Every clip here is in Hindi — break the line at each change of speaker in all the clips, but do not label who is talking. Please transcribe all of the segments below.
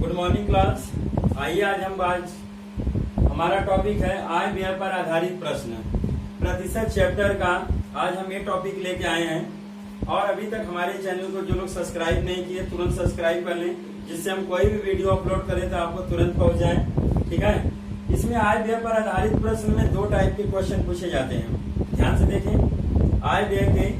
Good morning class. आइए आज हमारा टॉपिक है आय व्यय पर आधारित प्रश्न प्रतिशत चैप्टर का। आज हम ये टॉपिक लेके आए हैं और अभी तक हमारे चैनल को जो लोग सब्सक्राइब नहीं किए तुरंत सब्सक्राइब कर लें, जिससे हम कोई भी वीडियो अपलोड करें तो आपको तुरंत पहुंच जाए। ठीक है। इसमें आय व्यय पर आधारित प्रश्न में दो टाइप के क्वेश्चन पूछे जाते हैं। ध्यान से देखें, आय व्यय के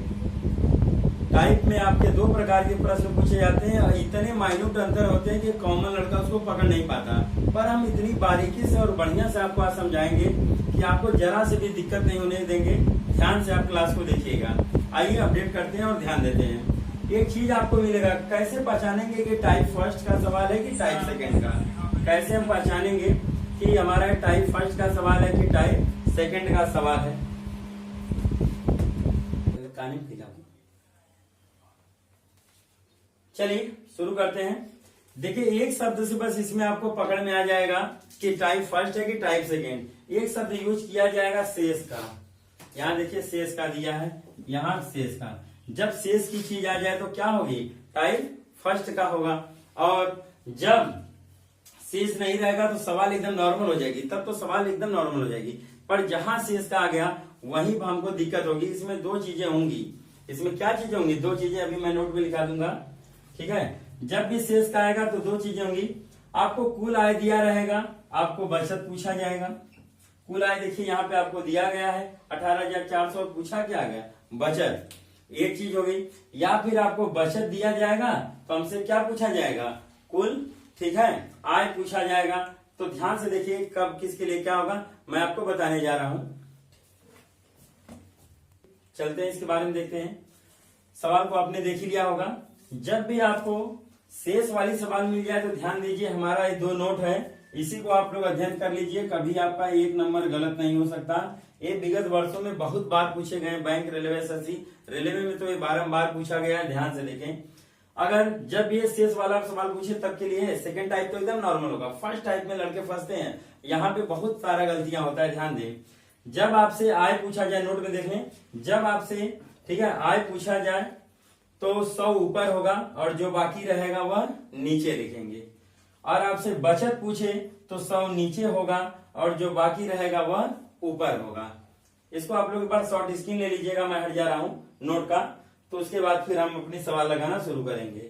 टाइप में आपके दो प्रकार के प्रश्न पूछे जाते हैं। इतने माइन्यूट अंतर होते हैं कि कॉमन लड़का उसको पकड़ नहीं पाता, पर हम इतनी बारीकी से और बढ़िया से आपको आज समझाएंगे कि आपको जरा से भी दिक्कत नहीं होने देंगे। ध्यान से आप क्लास को देखिएगा। आइए अपडेट करते हैं और ध्यान देते हैं। एक चीज आपको मिलेगा, कैसे पहचानेंगे कि टाइप फर्स्ट का सवाल है कि टाइप सेकेंड का। कैसे हम पहचानेंगे कि हमारा टाइप फर्स्ट का सवाल है कि टाइप सेकेंड का सवाल है। चलिए शुरू करते हैं। देखिए, एक शब्द से बस इसमें आपको पकड़ में आ जाएगा कि टाइप फर्स्ट है कि टाइप सेकेंड। एक शब्द यूज किया जाएगा शेष का। यहाँ देखिए शेष का दिया है, यहाँ शेष का। जब शेष की चीज आ जाए तो क्या होगी, टाइप फर्स्ट का होगा। और जब शेष नहीं रहेगा तो सवाल एकदम नॉर्मल हो जाएगी, तब तो सवाल एकदम नॉर्मल हो जाएगी। पर जहां शेष का आ गया वहीं पर हमको दिक्कत होगी। इसमें दो चीजें होंगी। इसमें क्या चीजें होंगी, दो चीजें अभी मैं नोट में लिखा दूंगा। ठीक है। जब भी शेष का आएगा तो दो चीजें होंगी। आपको कुल आय दिया रहेगा, आपको बचत पूछा जाएगा। कुल आय देखिए यहाँ पे आपको दिया गया है 18,400, पूछा क्या गया, बचत। एक चीज हो गई। या फिर आपको बचत दिया जाएगा तो हमसे क्या पूछा जाएगा, कुल। ठीक है, आय पूछा जाएगा। तो ध्यान से देखिए कब किसके लिए क्या होगा मैं आपको बताने जा रहा हूं। चलते हैं इसके बारे में देखते हैं। सवाल को आपने देख ही लिया होगा। जब भी आपको शेष वाली सवाल मिल जाए तो ध्यान दीजिए, हमारा ये दो नोट है, इसी को आप लोग अध्ययन कर लीजिए। कभी आपका एक नंबर गलत नहीं हो सकता। ये विगत वर्षों में बहुत बार पूछे गए। बैंक, रेलवे, एसएससी, रेलवे में तो ये बारंबार पूछा गया है। ध्यान से देखें, अगर जब ये शेष वाला सवाल पूछे तब के लिए सेकंड टाइप तो एकदम नॉर्मल होगा। फर्स्ट टाइप में लड़के फंसते हैं, यहाँ पे बहुत सारा गलतियां होता है। ध्यान दें, जब आपसे आय पूछा जाए, नोट में देखें, जब आपसे ठीक है आय पूछा जाए तो 100 ऊपर होगा और जो बाकी रहेगा वह नीचे लिखेंगे। और आपसे बचत पूछे तो 100 नीचे होगा और जो बाकी रहेगा वह ऊपर होगा। इसको आप लोग एक बार शॉर्ट स्क्रीन ले लीजिएगा, मैं हट जा रहा हूं नोट का। तो उसके बाद फिर हम अपनी सवाल लगाना शुरू करेंगे।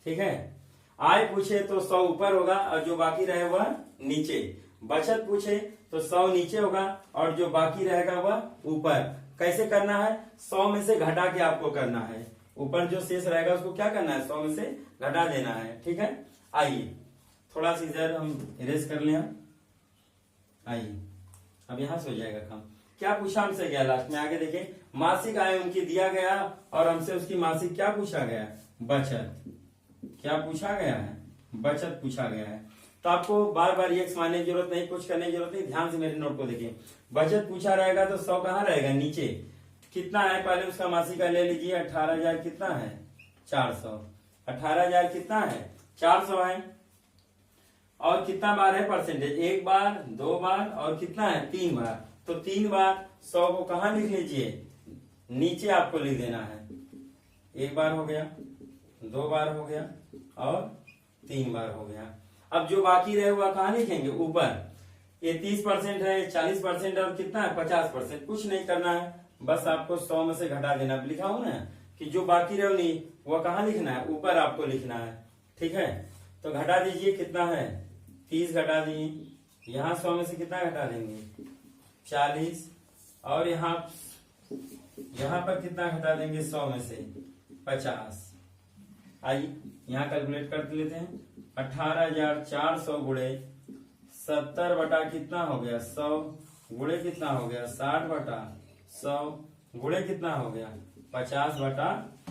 ठीक है। आय पूछे तो 100 ऊपर होगा और जो बाकी रहे वह नीचे। बचत पूछे तो 100 नीचे होगा और जो बाकी रहेगा वह ऊपर। कैसे करना है, 100 में से घटा के आपको करना है। ऊपर जो शेष रहेगा उसको क्या करना है, 100 में से घटा देना है। ठीक है। आइए थोड़ा सी इधर हम इरेज कर लें। आइए अब यहां से हो जाएगा काम। क्या पूछा हमसे गया लास्ट में, आगे देखें, मासिक आय उनकी दिया गया और हमसे उसकी मासिक क्या पूछा गया, बचत। क्या पूछा गया है, बचत पूछा गया है। तो आपको बार बार ये मानने की जरूरत नहीं, कुछ करने की जरूरत नहीं। ध्यान से मेरे नोट को देखिए। बचत पूछा रहेगा तो 100 कहाँ रहेगा, नीचे। कितना है पहले उसका मासिक आय ले लीजिए। 18,000 कितना है, 400। 18,000 कितना है, 400 है। और कितना बार है परसेंटेज, एक बार, दो बार और कितना है, 3 बार। तो 3 बार 100 को कहाँ लिख लीजिए, नीचे आपको लिख देना है। एक बार हो गया, 2 बार हो गया और 3 बार हो गया। अब जो बाकी रहे वह कहाँ लिखेंगे, ऊपर। ये 30% है, 40% और कितना है, 50%। कुछ नहीं करना है, बस आपको 100 में से घटा देना। लिखा हूं ना कि जो बाकी रहे नहीं वो कहाँ लिखना है, ऊपर आपको लिखना है। ठीक है। तो घटा दीजिए, कितना है, 30 घटा दिए। यहाँ 100 में से कितना घटा देंगे, 40। और यहाँ पर कितना घटा देंगे, 100 में से 50। आइए यहाँ कैलकुलेट कर लेते हैं। 18,400 गुणे 70 बटा कितना हो गया, 100 गुणे कितना हो गया, 60 बटा 100 गुणे कितना हो गया, 50 बटा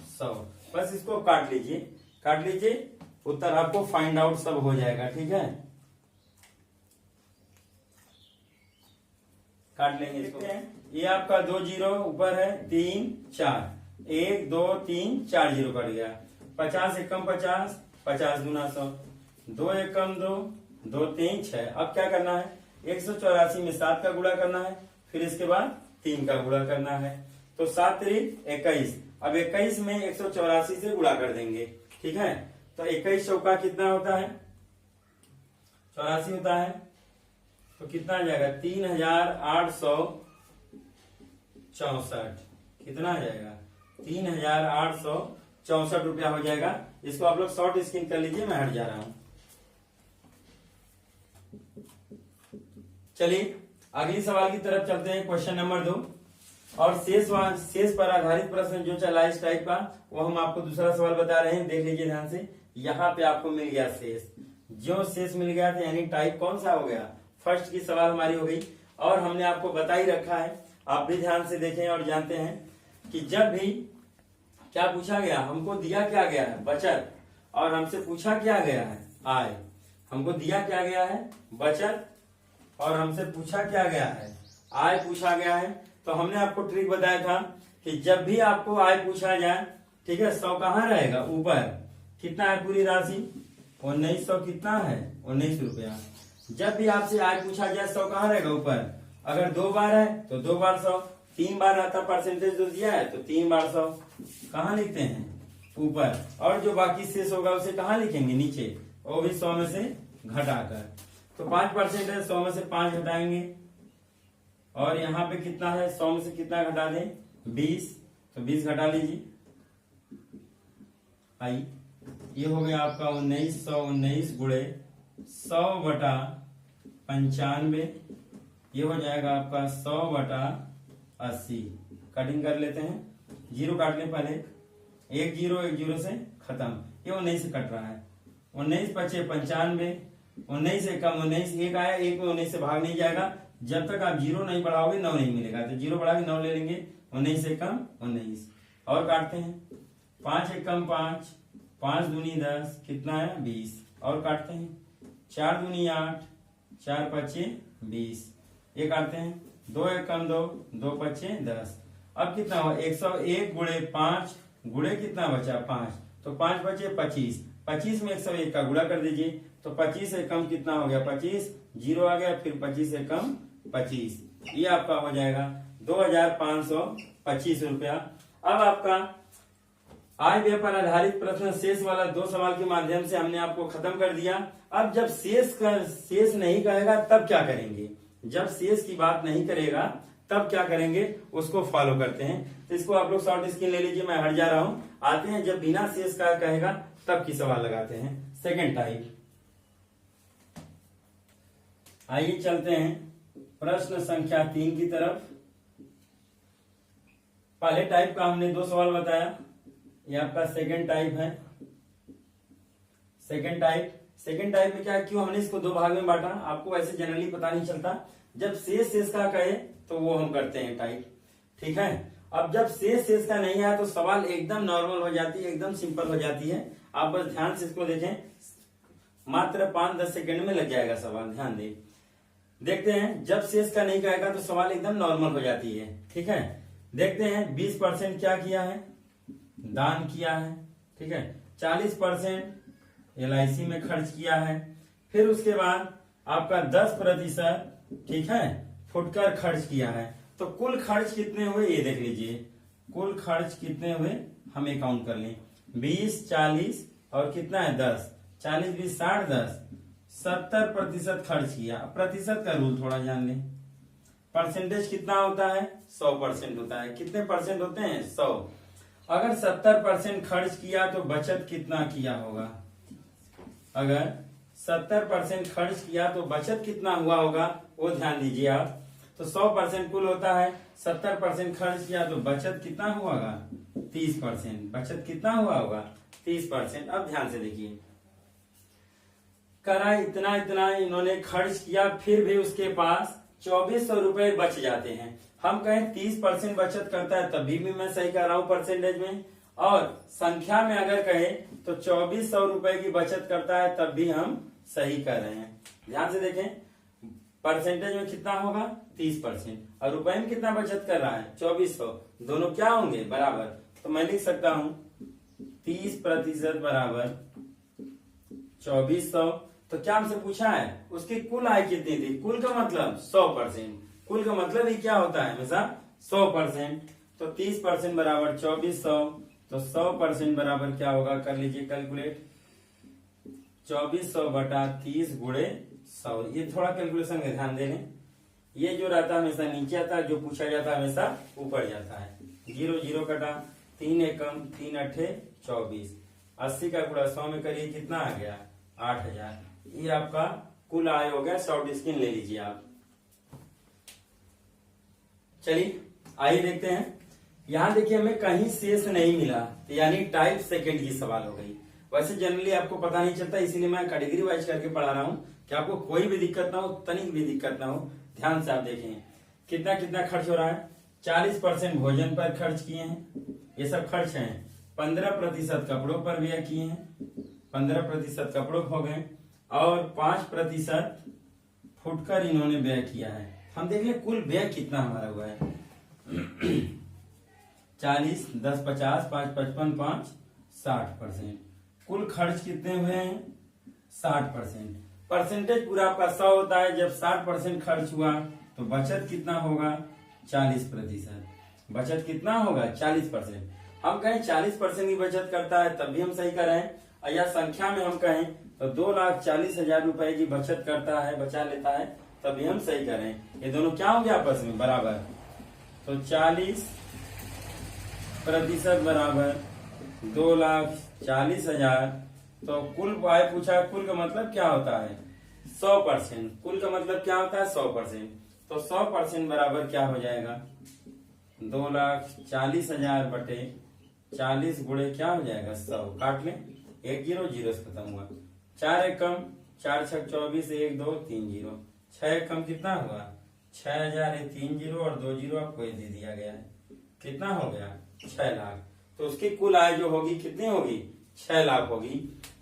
100। बस इसको काट लीजिए, काट लीजिए, उत्तर आपको फाइंड आउट सब हो जाएगा। ठीक है, काट लेंगे इसको। ये आपका 2 जीरो ऊपर है, 3 4, 1 2 3 4 जीरो कट गया। 50 एकम 50, 50 गुना 100, 2 एकम 2, 2 3 6। अब क्या करना है, 184 में 7 का गुणा करना है, फिर इसके बाद 3 का गुणा करना है। तो 7 3 21। अब 21 में 184 से गुणा कर देंगे। ठीक है, तो 21 चौका कितना होता है, 84 होता है तो कितना आ जाएगा 3864। कितना आ जाएगा 3864 रुपया हो जाएगा। इसको आप लोग शॉर्ट स्क्रीन कर लीजिए, मैं हट जा रहा हूं। चलिए अगली सवाल की तरफ चलते हैं, क्वेश्चन नंबर 2। और शेष पर आधारित प्रश्न जो चला इस टाइप का, वो हम आपको दूसरा सवाल बता रहे हैं, देख लीजिए ध्यान से। यहाँ पे आपको मिल गया शेष, जो शेष मिल गया था यानी टाइप कौन सा हो गया, फर्स्ट की सवाल हमारी हो गई। और हमने आपको बता ही रखा है, आप भी ध्यान से देखें और जानते हैं कि जब भी क्या पूछा गया, हमको दिया क्या गया है बचत, और हमसे पूछा क्या गया है आय। हमको दिया क्या गया है बचत, और हमसे पूछा क्या गया है आय पूछा गया है। तो हमने आपको ट्रिक बताया था कि जब भी आपको आय पूछा जाए, ठीक है, 100 कहाँ रहेगा ऊपर, कितना है पूरी राशि 1900, कितना है 19 रुपया। जब भी आपसे आय पूछा जाए 100 कहाँ रहेगा ऊपर, अगर 2 बार है तो 2 बार 100, 3 बार आता परसेंटेज जो दिया है तो 3 बार 100 कहाँ लिखते हैं ऊपर, और जो बाकी शेष होगा उसे कहाँ लिखेंगे नीचे, वो भी 100 में से घटाकर। तो 5% है, 100 में से 5 घटाएंगे, और यहाँ पे कितना है 100 में से कितना घटा दें 20, तो 20 घटा लीजिए। आई ये हो गया आपका 1919 गुणे 100/95, ये हो जाएगा आपका 100/80। कटिंग कर लेते हैं, जीरो काट लें पहले, एक जीरो से खत्म, ये 19 से कट रहा है, 19 पचे 95, 19 से कम 19, एक आया, एक में 19 से भाग नहीं जाएगा, जब तक आप जीरो नहीं बढ़ाओगे 9 नहीं मिलेगा, तो जीरो बढ़ा के 9 ले लेंगे, 19 से कम 19, और काटते हैं 5 एक कम 5, 5 दूनी 10, कितना है 20, और काटते हैं 4 दूनी 8, 4 पचे 20, ये काटते हैं 2 एक कम 2, 2 पचे 10। अब कितना हुआ 101 गुणे 5 गुणे कितना बचा 5, तो 5 बचे 25, 25 में 101 का गुणा कर दीजिए, तो 25 से कम कितना हो गया 25, जीरो आ गया, फिर 25 से कम 25, ये आपका हो जाएगा 2525 रुपया। अब आपका आय व्यय पर आधारित प्रश्न शेष वाला 2 सवाल के माध्यम से हमने आपको खत्म कर दिया। अब जब शेष नहीं कहेगा तब क्या करेंगे, जब शेष की बात नहीं करेगा तब क्या करेंगे उसको फॉलो करते हैं। तो इसको आप लोग शॉर्ट स्क्रीन ले लीजिए, मैं हट जा रहा हूं। आते हैं जब बिना शेष का कहेगा तब की सवाल लगाते हैं, सेकेंड टाइप। आइए चलते हैं प्रश्न संख्या 3 की तरफ। पहले टाइप का हमने 2 सवाल बताया, ये आपका सेकेंड टाइप है। सेकेंड टाइप में क्या है, क्यों हमने इसको 2 भाग में बांटा, आपको ऐसे जनरली पता नहीं चलता। जब शेष का कहे तो वो हम करते हैं टाइप, ठीक है। अब जब शेष का नहीं आया तो सवाल एकदम नॉर्मल हो जाती है, एकदम सिंपल हो जाती है। आप बस ध्यान से इसको देखें, मात्र 5-10 सेकंड में लग जाएगा सवाल, ध्यान दें। देखते हैं जब शेष का नहीं कहेगा तो सवाल एकदम नॉर्मल हो जाती है, ठीक है। देखते हैं 20% क्या किया है, दान किया है, ठीक है। 40% LIC में खर्च किया है, फिर उसके बाद आपका 10%, ठीक है, फुटकर खर्च किया है। तो कुल खर्च कितने हुए ये देख लीजिए, कुल खर्च कितने हुए हम काउंट कर लें, 20, 40 और कितना है 10, 40, 20, 60, 10, 70% खर्च किया। प्रतिशत का रूल थोड़ा जान लें, परसेंटेज कितना होता है 100% होता है। कितने परसेंट होते हैं 100। अगर 70% खर्च किया तो बचत कितना किया होगा, अगर 70% खर्च किया तो बचत कितना हुआ होगा वो ध्यान दीजिए आप। तो 100% कुल होता है, 70% खर्च किया तो बचत कितना हुआ होगा 30%, बचत कितना हुआ होगा 30%। अब ध्यान से देखिए, करा इतना इन्होंने खर्च किया, फिर भी उसके पास 2400 रुपए बच जाते हैं। हम कहें 30% बचत करता है तभी भी मैं सही कर रहा हूं परसेंटेज में, और संख्या में अगर कहे तो 2400 रुपए की बचत करता है तब भी हम सही कर रहे हैं। ध्यान से देखें, परसेंटेज में कितना होगा 30%, और रुपए में कितना बचत कर रहा है 2400, दोनों क्या होंगे बराबर। तो मैं लिख सकता हूं 30% बराबर 2400। तो क्या हमसे पूछा है उसकी कुल आय कितनी थी, कुल का मतलब 100%, कुल का मतलब ही क्या होता है हमेशा 100%। तो 30% बराबर 2400, तो 100% बराबर क्या होगा, कर लीजिए कैलकुलेट, 2400 बटा 30 गुणे 100। ये थोड़ा कैलकुलेशन का ध्यान देने, ये जो रहता है हमेशा नीचे आता है, जो पूछा जाता है हमेशा ऊपर जाता है। 0 0 कटा, 3 एकम 3 अट्ठे 24, 80 का गुणा 100 में करिए, कितना आ गया 8000। ये आपका कुल आय हो गया। शॉर्ट स्क्रीन ले लीजिए आप। चलिए आइए देखते हैं। यहाँ देखिए हमें कहीं शेष नहीं मिला, तो यानी टाइप सेकंड की सवाल हो गई। वैसे जनरली आपको पता नहीं चलता, इसीलिए मैं कैटेगरी वाइज करके पढ़ा रहा हूँ कि आपको कोई भी दिक्कत ना हो, तनिक भी दिक्कत ना हो। ध्यान से आप देखें कितना कितना खर्च हो रहा है। 40% भोजन पर खर्च किए हैं, ये सब खर्च हैं। 15% कपड़ों पर व्यय किए हैं, 15% कपड़ों हो गए, और 5% फुटकर इन्होंने व्यय किया है। हम देख लें कुल व्यय कितना हमारा हुआ है। 40 10 50 5 55 5 60%। कुल खर्च कितने हुए हैं 60%। परसेंटेज पूरा आपका 100 होता है। जब 60% खर्च हुआ तो बचत कितना होगा 40%। बचत कितना होगा 40%। हम कहें 40% की बचत करता है तब भी हम सही करें, और या संख्या में हम कहें तो 2,40,000 रुपए की बचत करता है, बचा लेता है, तभी हम सही करें। ये दोनों क्या होंगे आपस में बराबर, तो 40% बराबर 2,40,000। तो कुल आय पूछा, कुल का मतलब क्या होता है 100%। कुल का मतलब क्या होता है 100%। तो 100% बराबर क्या हो जाएगा 2,40,000 बटे 40 गुणे क्या हो जाएगा 100। काट लें, 1 0 0 से खत्म हुआ। 4 एकम 4 6 24, 1 2 3 0। 6 एकम कितना हुआ 6,000, 3 0 और 2 0 आपको ये दे दिया गया है। कितना हो गया 6 लाख। तो उसकी कुल आय जो होगी कितनी होगी 6 लाख होगी।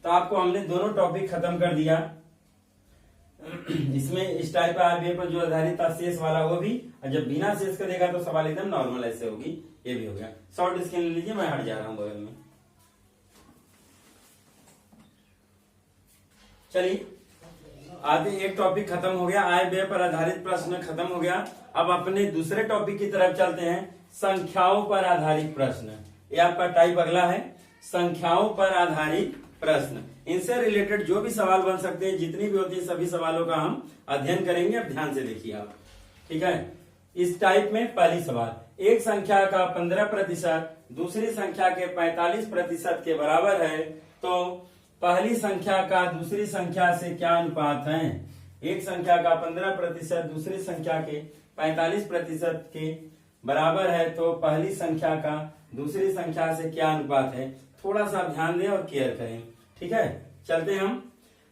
तो आपको हमने दोनों टॉपिक खत्म कर दिया। इसमें इस टाइप आरबीआई पर जो आधारित था शेष वाला वो भी, और जब बिना शेष का देगा तो सवाल एकदम नॉर्मल ऐसे होगी। ये भी हो गया। शॉर्ट स्क्रीन ले लीजिए, मैं हट जा रहा हूं बगल में। चलिए आगे एक टॉपिक खत्म हो गया, आय व्यय पर आधारित प्रश्न खत्म हो गया। अब अपने दूसरे टॉपिक की तरफ चलते हैं, संख्याओं पर आधारित प्रश्न। ये आपका टाइप अगला है, संख्याओं पर आधारित प्रश्न। इनसे रिलेटेड जो भी सवाल बन सकते हैं, जितनी भी होती है सभी सवालों का हम अध्ययन करेंगे। अब ध्यान से देखिए आप, ठीक है। इस टाइप में पहली सवाल, एक संख्या का 15% दूसरी संख्या के 45% के बराबर है, तो पहली संख्या का दूसरी संख्या से क्या अनुपात है। एक संख्या का 15% दूसरी संख्या के 45% के बराबर है, तो पहली संख्या का दूसरी संख्या से क्या अनुपात है। थोड़ा सा ध्यान दें और केयर करें, ठीक है। चलते हैं हम,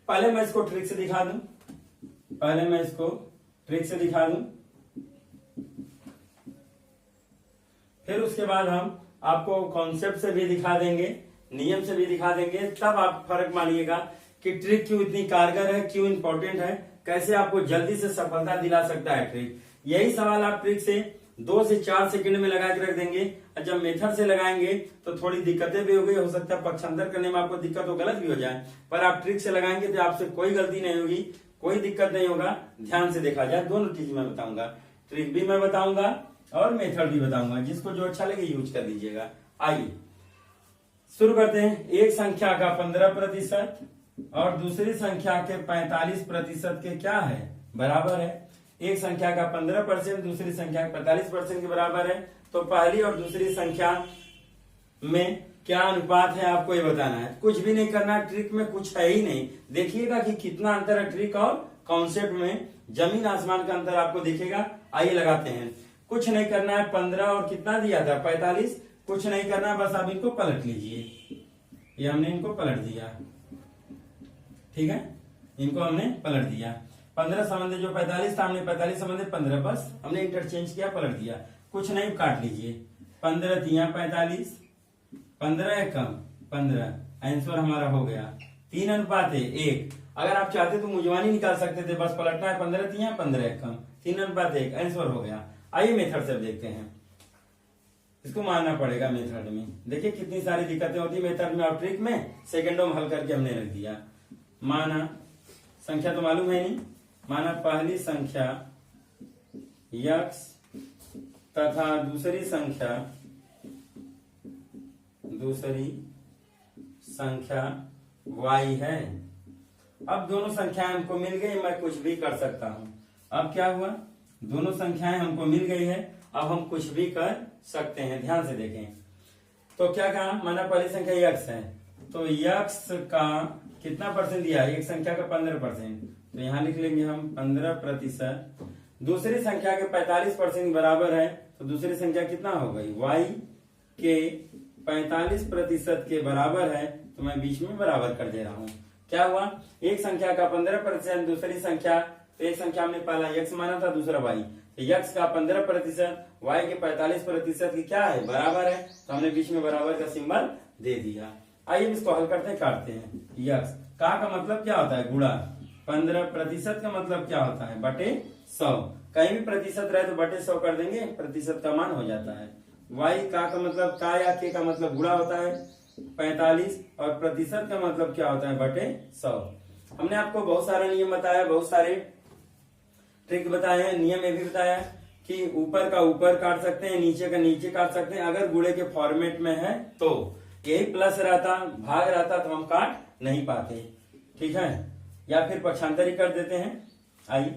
पहले मैं इसको ट्रिक से दिखा दूं, फिर उसके बाद हम आपको कॉन्सेप्ट से भी दिखा देंगे, नियम से भी दिखा देंगे। तब आप फर्क मानिएगा कि ट्रिक क्यों इतनी कारगर है, क्यों इंपॉर्टेंट है, कैसे आपको जल्दी से सफलता दिला सकता है ट्रिक। यही सवाल आप ट्रिक से 2 से 4 सेकंड में लगा के रख देंगे, और जब मेथड से लगाएंगे तो थोड़ी दिक्कतें भी होगी। हो सकता है पक्षांतर करने में आपको दिक्कत हो, गलत भी हो जाए, पर आप ट्रिक से लगाएंगे तो आपसे कोई गलती नहीं होगी, कोई दिक्कत नहीं होगा। ध्यान से देखा जाए, दोनों चीज मैं बताऊंगा, ट्रिक भी मैं बताऊंगा और मेथड भी बताऊंगा, जिसको जो अच्छा लगे यूज कर लीजिएगा। आइए शुरू करते हैं। एक संख्या का 15% और दूसरी संख्या के 45% के क्या है बराबर है। एक संख्या का 15% दूसरी संख्या के 45% के बराबर है, तो पहली और दूसरी संख्या में क्या अनुपात है आपको ये बताना है। कुछ भी नहीं करना है, ट्रिक में कुछ है ही नहीं। देखिएगा कि कितना अंतर है ट्रिक और कॉन्सेप्ट में, जमीन आसमान का अंतर आपको दिखेगा। आइए लगाते हैं, कुछ नहीं करना है। 15 और कितना दिया था 45, कुछ नहीं करना, बस आप इनको पलट लीजिए। ये हमने इनको पलट दिया, ठीक है, इनको हमने पलट दिया। 15 संबंध जो 45 था, हमने 45 संबंध 15, बस हमने इंटरचेंज किया, पलट दिया। कुछ नहीं, काट लीजिए। 15 तिया 45, 15 एकम 15, आंसर हमारा हो गया 3 अनुपात 1। अगर आप चाहते तो मुजवानी निकाल सकते थे, बस पलटना है। 15 तिया 15 एकम 3 अनुपात 1, आंसर हो गया। आइए मेथड से देखते हैं, इसको मानना पड़ेगा मेथड में। देखिए कितनी सारी दिक्कतें होती है मेथड में और ट्रिक में, सेकंडों में हल करके हमने रख दिया। माना संख्या तो मालूम है नहीं, माना पहली संख्या x तथा दूसरी संख्या y है, अब दोनों संख्याएं हमको मिल गई, मैं कुछ भी कर सकता हूँ। अब क्या हुआ, दोनों संख्याएं हमको मिल गई है, अब हम कुछ भी कर सकते हैं। ध्यान से देखें तो क्या कहा, माना पहली संख्या x है, तो x का कितना परसेंट दिया है, एक संख्या का 15%, तो यहाँ लिख लेंगे हम 15%। दूसरी संख्या के 45% बराबर है, तो दूसरी संख्या कितना हो गई, y के 45% के बराबर है, तो मैं बीच में बराबर कर दे रहा हूँ। क्या हुआ, एक संख्या का 15%, दूसरी संख्या, तो एक संख्या हमने पहला x माना था, दूसरा y, तो x का 15%, y के 45% की क्या है, बराबर है, तो हमने बीच में बराबर का सिंबल दे दिया। आइए इसको हल करते हैं, काटते हैं। x का मतलब क्या होता है, गुणा, 15% का मतलब क्या होता है, बटे 100, कहीं भी प्रतिशत रहे तो बटे 100 कर देंगे, प्रतिशत का मान हो जाता है। y का मतलब का या के का मतलब गुणा होता है 45, और प्रतिशत का मतलब क्या होता है, बटे 100। हमने आपको बहुत सारा नियम बताया, बहुत सारे ट्रिक बताए हैं। नियम ये भी बताया कि ऊपर का ऊपर काट सकते हैं, नीचे का नीचे काट सकते हैं। अगर गुणे के फॉर्मेट में है तो यही प्लस रहता, भाग रहता तो हम काट नहीं पाते, ठीक है, या फिर पक्षांतरी कर देते हैं। आइए,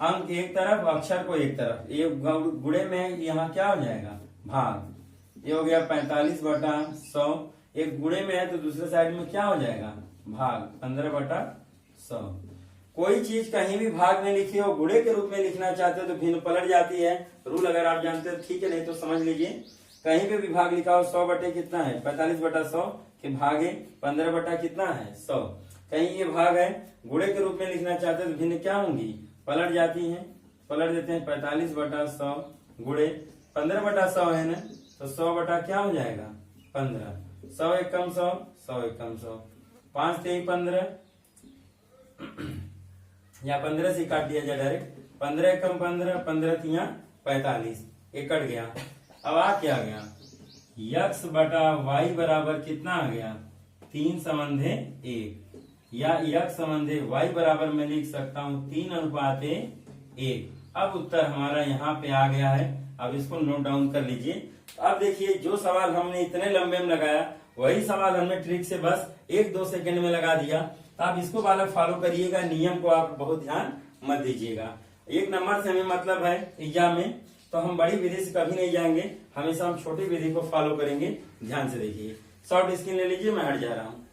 अंक एक तरफ, अक्षर को एक तरफ, ये गुणे में यहाँ क्या हो जाएगा, भाग, ये हो गया 45/100, एक गुणे में है तो दूसरे साइड में क्या हो जाएगा, भाग, 15/100। कोई चीज कहीं भी भाग में लिखी हो, गुणे के रूप में लिखना चाहते हो तो भिन्न पलट जाती है। रूल अगर आप जानते हो ठीक है, नहीं तो समझ लीजिए। कहीं पे भी भाग लिखा हो 100 बटे कितना है, 45/100 के भागे 15 बटा कितना है, 100। कहीं ये भाग है, गुणे के रूप में लिखना चाहते हो तो भिन्न क्या होंगी, पलट जाती हैं। पलट देते हैं, 45/100 गुणे 15/100 है ना, तो 100 बटा क्या हो जाएगा, 15, 100 एकम 100, 100 एकम 100, 5 3 15, या 15 से काट दिया जाए डायरेक्ट, 15 एकम 15, 15 3 45, ये कट गया। अब आ क्या आ गया, x बटा y बराबर कितना आ गया, 3 संबंधे 1, या x संबंधे y बराबर मैं लिख सकता हूँ 3:1। अब उत्तर हमारा यहाँ पे आ गया है। अब इसको नोट डाउन कर लीजिए। अब देखिए, जो सवाल हमने इतने लंबे में लगाया वही सवाल हमने ट्रिक से बस 1-2 सेकंड में लगा दिया। तो आप इसको बालक फॉलो करिएगा, नियम को आप बहुत ध्यान मत दीजिएगा। 1 नंबर से हमें मतलब है एग्जाम में, तो हम बड़ी विधि से कभी नहीं जाएंगे, हमेशा हम छोटी विधि को फॉलो करेंगे। ध्यान से देखिए, शॉर्ट स्क्रीन ले लीजिए, मैं हट जा रहा हूँ।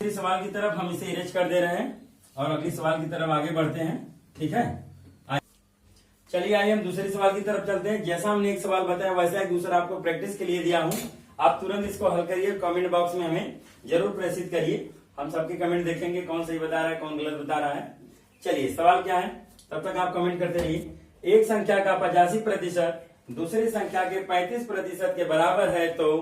सवाल की तरफ हम इसे इरेज कर दे रहे हैं और अगली सवाल की तरफ आगे बढ़ते हैं, ठीक है। चलिए आइए हम दूसरे सवाल की तरफ चलते हैं। जैसा हमने एक सवाल बताया वैसा एक दूसरा आपको प्रैक्टिस के लिए दिया हूँ। आप तुरंत इसको हल करिए, कमेंट बॉक्स में हमें जरूर प्रेषित करिए। हम सबके कमेंट देखेंगे, कौन सही बता रहा है कौन गलत बता रहा है। चलिए सवाल क्या है, तब तक आप कमेंट करते रहिए। एक संख्या का 85% दूसरी संख्या के 35% के बराबर है, तो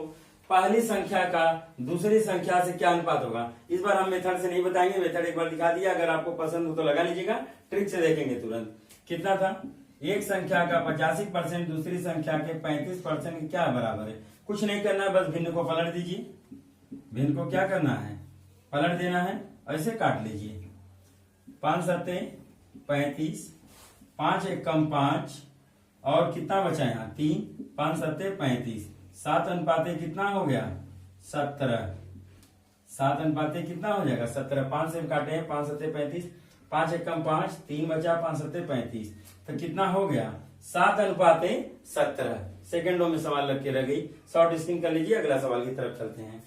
पहली संख्या का दूसरी संख्या से क्या अनुपात होगा। इस बार हम मेथड से नहीं बताएंगे, मेथड एक बार दिखा दिया, अगर आपको पसंद हो तो लगा लीजिएगा। ट्रिक से देखेंगे तुरंत। कितना था, एक संख्या का 85% दूसरी संख्या के 35% के क्या बराबर है। कुछ नहीं करना है, बस भिन्न को पलट दीजिए। भिन्न को क्या करना है, पलट देना है, ऐसे काट लीजिए। 5 7 35, 5 एकम 5, और कितना बचा यहाँ 3, 5 7 35, 7 अनुपाते कितना हो गया 17, 7 अनुपाते कितना हो जाएगा 17। 5 से काटे हैं, 5 7 35, 5 एकम 5, 3 बचा, 5 7 35, तो कितना हो गया 7 अनुपाते 17। सेकेंडों में सवाल लग के रह गई। शॉर्ट स्क्रीन कर लीजिए, अगला सवाल की तरफ चलते हैं।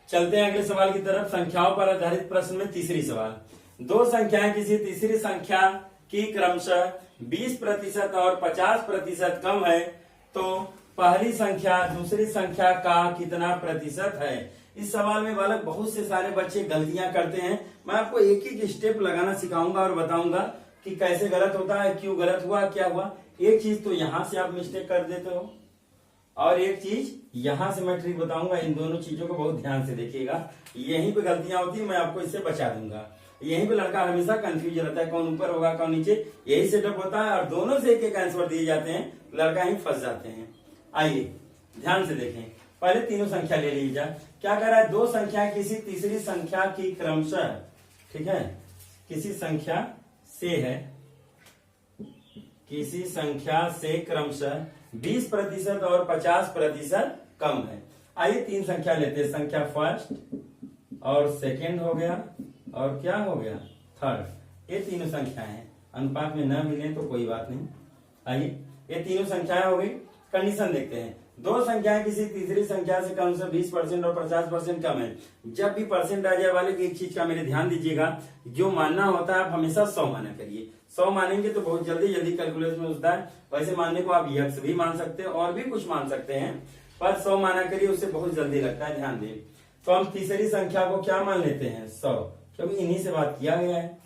चलते हैं अगले सवाल की तरफ। संख्याओं पर आधारित प्रश्न में तीसरी सवाल। दो संख्याएं किसी तीसरी संख्या की क्रमशः 20% और 50% कम है, तो पहली संख्या दूसरी संख्या का कितना प्रतिशत है। इस सवाल में बालक बहुत से सारे बच्चे गलतियां करते हैं। मैं आपको एक एक स्टेप लगाना सिखाऊंगा और बताऊंगा कि कैसे गलत होता है, क्यों गलत हुआ, क्या हुआ। एक चीज तो यहाँ से आप मिस्टेक कर देते हो और एक चीज यहाँ से मैं ट्रिक बताऊंगा। इन दोनों चीजों को बहुत ध्यान से देखिएगा। यहीं पे गलतियां होती है, मैं आपको इससे बचा दूंगा। यहीं पे लड़का हमेशा कंफ्यूज रहता है, कौन ऊपर होगा कौन नीचे, यही सेटअप होता है और दोनों से एक एक आंसर दिए जाते हैं, लड़का ही फंस जाते हैं। आइए ध्यान से देखें, पहले तीनों संख्या ले लीजिए। क्या कर रहा है, दो संख्या किसी तीसरी संख्या की क्रमशः, ठीक है, किसी संख्या से है, किसी संख्या से क्रमशः 20% और 50% कम है। आइए 3 संख्या लेते हैं, संख्या फर्स्ट और सेकेंड हो गया और क्या हो गया थर्ड। ये तीनों संख्याएं हैं, अनुपात में न मिले तो कोई बात नहीं। आइए ये तीनों संख्याएं हो गई। कंडीशन देखते हैं, दो संख्याएं किसी तीसरी संख्या से कम से 20% और 50% कम है। जब भी परसेंट आ जाए वाले एक चीज का मेरे ध्यान दीजिएगा, जो मानना होता है आप हमेशा 100 माना करिए। 100 मानेंगे तो बहुत जल्दी कैलकुलेशन में होता है। वैसे मानने को आप यक्स भी मान सकते हैं और भी कुछ मान सकते हैं, पर 100 माना करिए, उससे बहुत जल्दी लगता है, ध्यान दें। तो हम तीसरी संख्या को क्या मान लेते हैं 100, क्योंकि इन्हीं से बात किया गया है।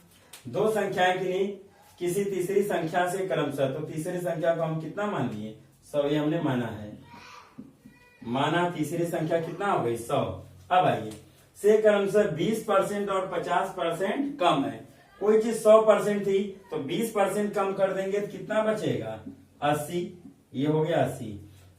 दो संख्याएं किसी तीसरी संख्या से क्रमशः, तो तीसरी संख्या को हम कितना मान लिए 100, ये हमने माना है। माना तीसरी संख्या कितना हो गई 100। अब आइए से क्रमशः 20% और 50% कम है। कोई चीज 100% थी तो 20% कम कर देंगे तो कितना बचेगा 80, ये हो गया 80।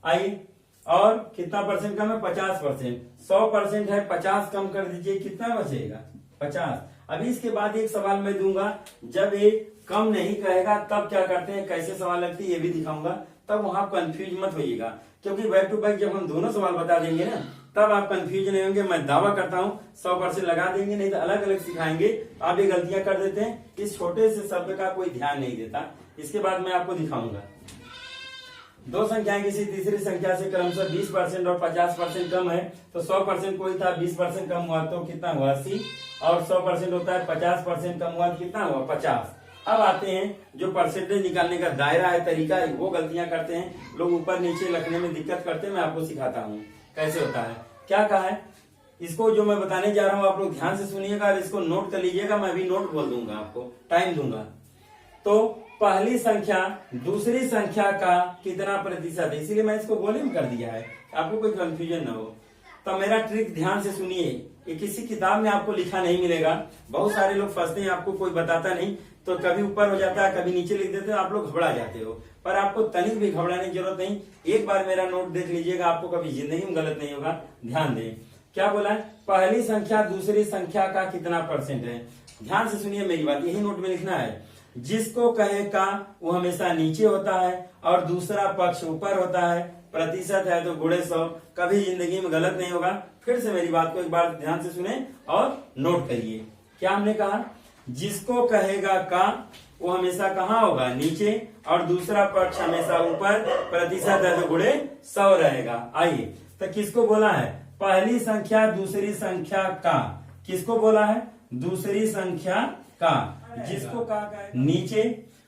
आइए और कितना परसेंट कम है 50%। 100% है, 50 कम कर दीजिए, कितना बचेगा 50। अभी इसके बाद एक सवाल मैं दूंगा, जब ये कम नहीं कहेगा तब क्या करते हैं, कैसे सवाल लगती है ये भी दिखाऊंगा, तब वहां कंफ्यूज मत होइएगा, क्योंकि बैक टू बैक जब हम दोनों सवाल बता देंगे ना तब आप कंफ्यूज नहीं होंगे। मैं दावा करता हूं 100% लगा देंगे, नहीं तो अलग अलग सिखाएंगे। आप ये गलतियां कर देते हैं, इस छोटे से शब्द का कोई ध्यान नहीं देता। इसके बाद मैं आपको दिखाऊंगा, दो संख्याएं किसी तीसरी संख्या से क्रमशः 20% और 50% कम है। तो 100% कोई था, 20% कम हुआ तो कितना हुआ 80, और 100% होता है 50% कम हुआ तो कितना हुआ 50। अब आते हैं जो परसेंटेज निकालने का दायरा है, तरीका है, वो गलतियां करते हैं लोग, ऊपर नीचे लिखने में दिक्कत करते हैं। मैं आपको सिखाता हूँ कैसे होता है। क्या कहा है, इसको जो मैं बताने जा रहा हूँ आप लोग ध्यान से सुनिएगा और इसको नोट कर लीजिएगा। मैं भी नोट बोल दूंगा, आपको टाइम दूंगा। तो पहली संख्या दूसरी संख्या का कितना प्रतिशत है, इसीलिए मैं इसको वॉल्यूम कर दिया है, आपको कोई कंफ्यूजन ना हो। तो मेरा ट्रिक ध्यान से सुनिए, ये किसी किताब में आपको लिखा नहीं मिलेगा। बहुत सारे लोग फंसते हैं, आपको कोई बताता नहीं, तो कभी ऊपर हो जाता है, कभी नीचे लिख देते हो, आप लोग घबरा जाते हो। पर आपको तनिक भी घबराने की जरूरत नहीं, एक बार मेरा नोट देख लीजिएगा, आपको कभी जिंदगी में गलत नहीं होगा। ध्यान दें, क्या बोला है, पहली संख्या दूसरी संख्या का कितना परसेंट है। ध्यान से सुनिए मेरी बात, यही नोट में लिखना है। जिसको कहे का वो हमेशा नीचे होता है और दूसरा पक्ष ऊपर होता है। प्रतिशत है तो गुणे 100, कभी जिंदगी में गलत नहीं होगा। फिर से मेरी बात को एक बार ध्यान से सुने और नोट करिए। क्या हमने कहा, जिसको कहेगा का वो हमेशा कहाँ होगा नीचे, और दूसरा पक्ष हमेशा ऊपर। प्रतिशत है तो गुणे 100 रहेगा। आइए तो किसको बोला है, पहली संख्या दूसरी संख्या का। किसको बोला है, दूसरी संख्या का। जिसको का नीचे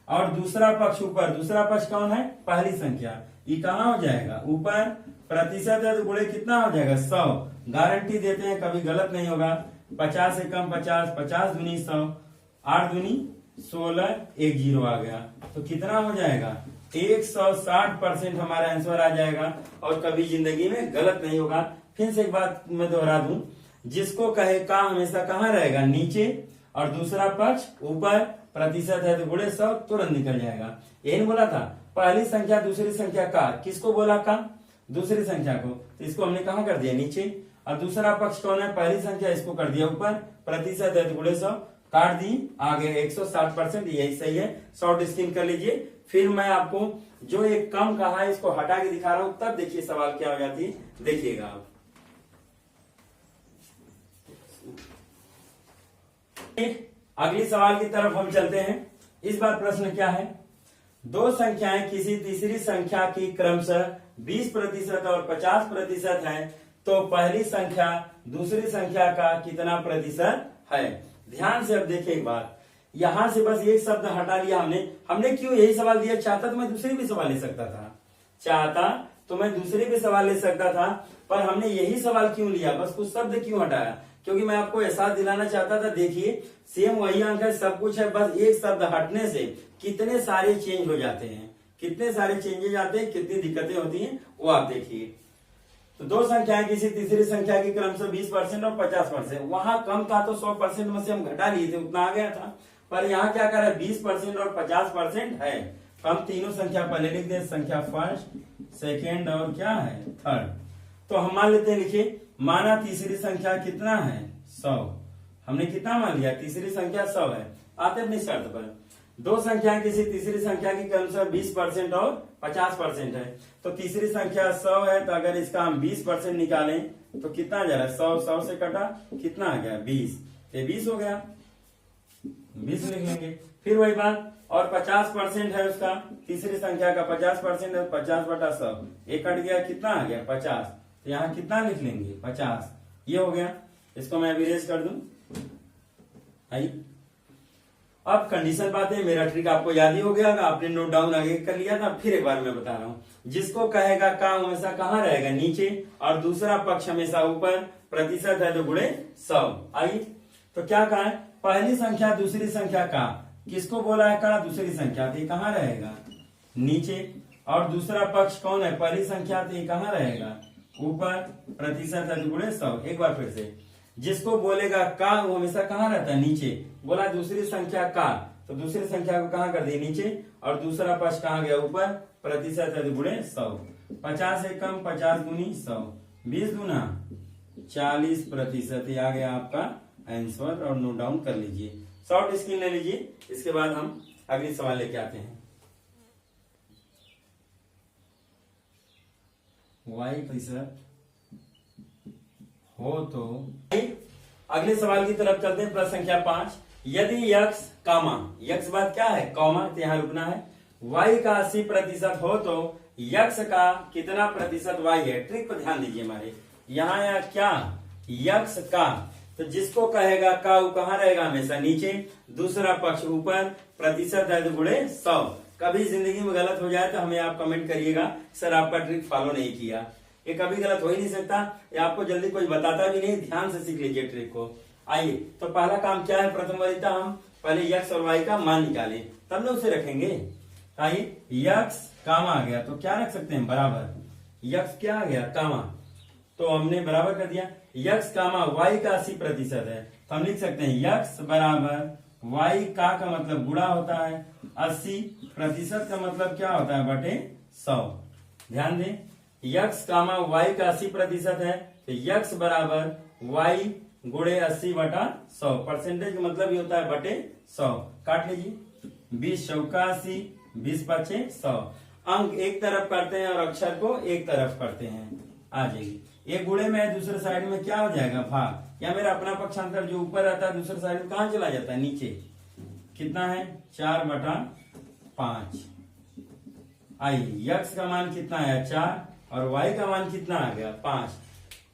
और दूसरा पक्ष ऊपर। दूसरा पक्ष कौन है, पहली संख्या, ये कहाँ हो जाएगा ऊपर। प्रतिशत है तो गुणे कितना हो जाएगा 100। गारंटी देते हैं कभी गलत नहीं होगा। 50 से कम 50, 50 दूनी 100, 8 दूनी 16, 1 0 आ गया, तो कितना हो जाएगा 160% हमारा आंसर आ जाएगा, और कभी जिंदगी में गलत नहीं होगा। फिर से एक बात मैं दोहरा दूं, जिसको कहे का हमेशा कहाँ रहेगा नीचे और दूसरा पक्ष ऊपर। प्रतिशत है तो गुणे 100, तुरंत निकल जाएगा। यही बोला था, पहली संख्या दूसरी संख्या का। किसको बोला का, दूसरी संख्या को, तो इसको हमने कहाँ कर दिया नीचे, और दूसरा पक्ष कौन है पहली संख्या, इसको कर दिया ऊपर। प्रतिशत है तो गुणे 100, काट दी, आगे 160%, यही सही है। शॉर्ट स्क्रीन कर लीजिए। फिर मैं आपको जो एक कम कहा है इसको हटा के दिखा रहा हूं, तब देखिए सवाल क्या हो जाती है, देखिएगा आप। अगली सवाल की तरफ हम चलते हैं। इस बार प्रश्न क्या है, दो संख्याएं किसी तीसरी संख्या की क्रमशः 20% और 50% है, तो पहली संख्या दूसरी संख्या का कितना प्रतिशत है। ध्यान से अब देखिए एक बात, यहां से बस एक शब्द हटा लिया हमने क्यों यही सवाल दिया। चाहता तो मैं दूसरी भी सवाल ले सकता था, चाहता तो मैं दूसरी भी सवाल ले सकता था, पर हमने यही सवाल क्यों लिया, बस कुछ शब्द क्यों हटाया, क्योंकि मैं आपको एहसास दिलाना चाहता था। देखिए सेम वही अंक है, सब कुछ है, बस एक शब्द हटने से कितने सारे चेंज हो जाते हैं, कितने सारे चेंजेज आते हैं, कितनी दिक्कतें होती हैं, वो आप देखिए। तो दो संख्याएं किसी तीसरी संख्या की क्रमशः 20% और 50%। वहां कम था तो 100% में से हम घटा लिए थे, उतना आ गया था। पर यहाँ क्या कर रहा है, 20% और 50% है। तो हम तीनों संख्या पहले लिख दे, संख्या फर्स्ट, सेकेंड और क्या है थर्ड। तो हम मान लेते हैं, लिखिए, माना तीसरी संख्या कितना है 100। हमने कितना मान लिया, तीसरी संख्या 100 है। आते अपनी शर्त पर, दो संख्या किसी तीसरी संख्या की क्रमशः 20% और 50% है। तो तीसरी संख्या 100 है, तो अगर इसका हम 20% निकालें तो कितना आ जा रहा है? 100 से कटा कितना आ गया? 20। ये 20 हो गया, 20 लिख लेंगे। फिर वही बात, और 50% है उसका, तीसरी संख्या का 50% है, 50/100, एक कट गया, कितना आ गया? 50। तो यहाँ कितना लिख लेंगे? 50। ये हो गया, इसको मैं इरेज कर दूं। आई अब कंडीशन बात है, मेरा ट्रिक आपको याद ही हो गया, आपने नोट डाउन आगे कर लिया था, फिर एक बार मैं बता रहा हूँ। जिसको कहेगा का हमेशा कहाँ रहेगा? नीचे, और दूसरा पक्ष हमेशा ऊपर, प्रतिशत है तो गुणे 100। आइए, तो क्या कहा है? पहली संख्या दूसरी संख्या का, किसको बोला है? का दूसरी संख्या, तो ये कहाँ रहेगा? नीचे, और दूसरा पक्ष कौन है? पहली संख्या, तो ये कहाँ रहेगा? ऊपर, प्रतिशत है तो गुणे 100। एक बार फिर से, जिसको बोलेगा का वो हमेशा कहाँ रहता है? नीचे। बोला दूसरी संख्या का, तो दूसरी संख्या को कहाँ कर दिए? नीचे, और दूसरा पक्ष कहाँ गया? ऊपर, प्रतिशत है तो गुणे 100। 50 से कम, 50 गुनी 100, 20 गुना 40%। आ गया आपका आंसर, और नोट डाउन कर लीजिए। शॉर्ट स्क्रीन ले लीजिए, इसके बाद हम अगली सवाल लेके आते हैं। y% हो तो अगले सवाल की तरफ चलते हैं। प्रश्न संख्या 5, यदि यक्स कामा, यक्स बात क्या है? कॉमा, तो यहाँ रुकना है। y का 80% हो तो यक्स का कितना प्रतिशत y है? ट्रिक पर ध्यान दीजिए हमारे यहाँ। या क्या? यक्स का, तो जिसको कहेगा का वो कहाँ रहेगा? हमेशा नीचे, दूसरा पक्ष ऊपर, प्रतिशत है तो गुणे 100। कभी जिंदगी में गलत हो जाए तो हमें आप कमेंट करिएगा, सर आपका ट्रिक फॉलो नहीं किया। ये कभी गलत हो ही नहीं सकता, ये आपको जल्दी कोई बताता भी नहीं। ध्यान से सीख लीजिए ट्रिक को। आइए, तो पहला काम क्या है? प्रथम वरीयता हम पहले यक्स और वाई का मान निकालें, तब ना उसे रखेंगे। आइए, यक्स कामा आ गया, तो क्या रख सकते हैं? बराबर। यक्स क्या आ गया? कामा, तो हमने बराबर कर दिया। यक्स कामा वाई का 80% है, तो हम लिख सकते हैं यक्स बराबर वाई का मतलब गुणा होता है, 80% का मतलब क्या होता है? बटे 100। ध्यान दें, यक्स कामा वाई का 80% है, तो यक्स बराबर वाई गुणे 80/100। परसेंटेज का मतलब ये होता है बटे 100। काट लीजिए, 20 चौका 80, 20 पचे 100। अंक एक तरफ करते हैं और अक्षर को एक तरफ करते हैं, आ जाएगी। एक गुणे में है, दूसरे साइड में क्या हो जाएगा? भाग। या मेरा अपना पक्षांतर जो ऊपर रहता है दूसरे साइड में कहाँ चला जाता है? नीचे। कितना है? 4/5। आइए, यक्स का मान कितना है? 4, और वाई का मान कितना आ गया? 5।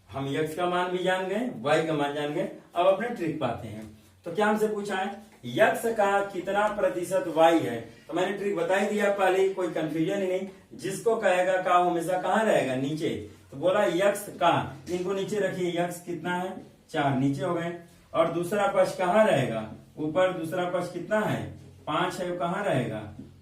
हम यक्स का मान भी जान गए, वाई का मान जान गए। अब अपने ट्रिक पाते हैं। तो क्या हमसे पूछा है? यक्स का कितना प्रतिशत वाई है? तो मैंने ट्रिक बता ही दिया पहले, कोई कंफ्यूजन ही नहीं। जिसको कहेगा का हमेशा कहाँ रहेगा? नीचे। तो बोला यक्स का, इनको नीचे रखिए। यक्स कितना है? 4, नीचे हो गए। और दूसरा पक्ष कहाँ रहेगा? ऊपर। दूसरा पक्ष कितना है? 5 है, वो कहाँ रहेगा?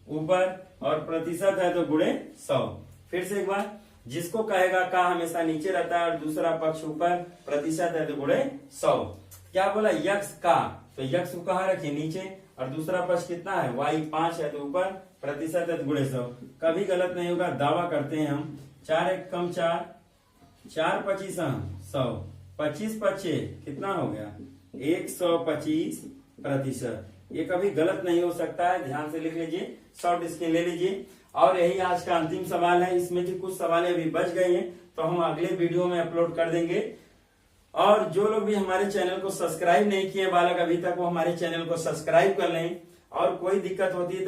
ऊपर। और प्रतिशत है तो गुणे 100। फिर से एक बार, जिसको कहेगा का हमेशा नीचे रहता है और दूसरा पक्ष ऊपर, प्रतिशत है तो गुणे 100। क्या बोला? यक्स का, तो यक्स को कहाँ रखिए? नीचे, और दूसरा पक्ष कितना है? वाई 5 है तो ऊपर, प्रतिशत है तो गुणे 100। कभी गलत नहीं होगा, दावा करते हैं हम। 4 एक कम 4, 4 25 100, 25 पचे कितना हो गया? 125%। ये कभी गलत नहीं हो सकता है, ध्यान से लिख लीजिए। शॉर्ट स्क्रीन ले लीजिए। और यही आज का अंतिम सवाल है। इसमें भी कुछ सवालें अभी बच गई हैं, तो हम अगले वीडियो में अपलोड कर देंगे। और जो लोग भी हमारे चैनल को सब्सक्राइब नहीं किए बालक अभी तक, वो हमारे चैनल को सब्सक्राइब कर लें। और कोई दिक्कत होती है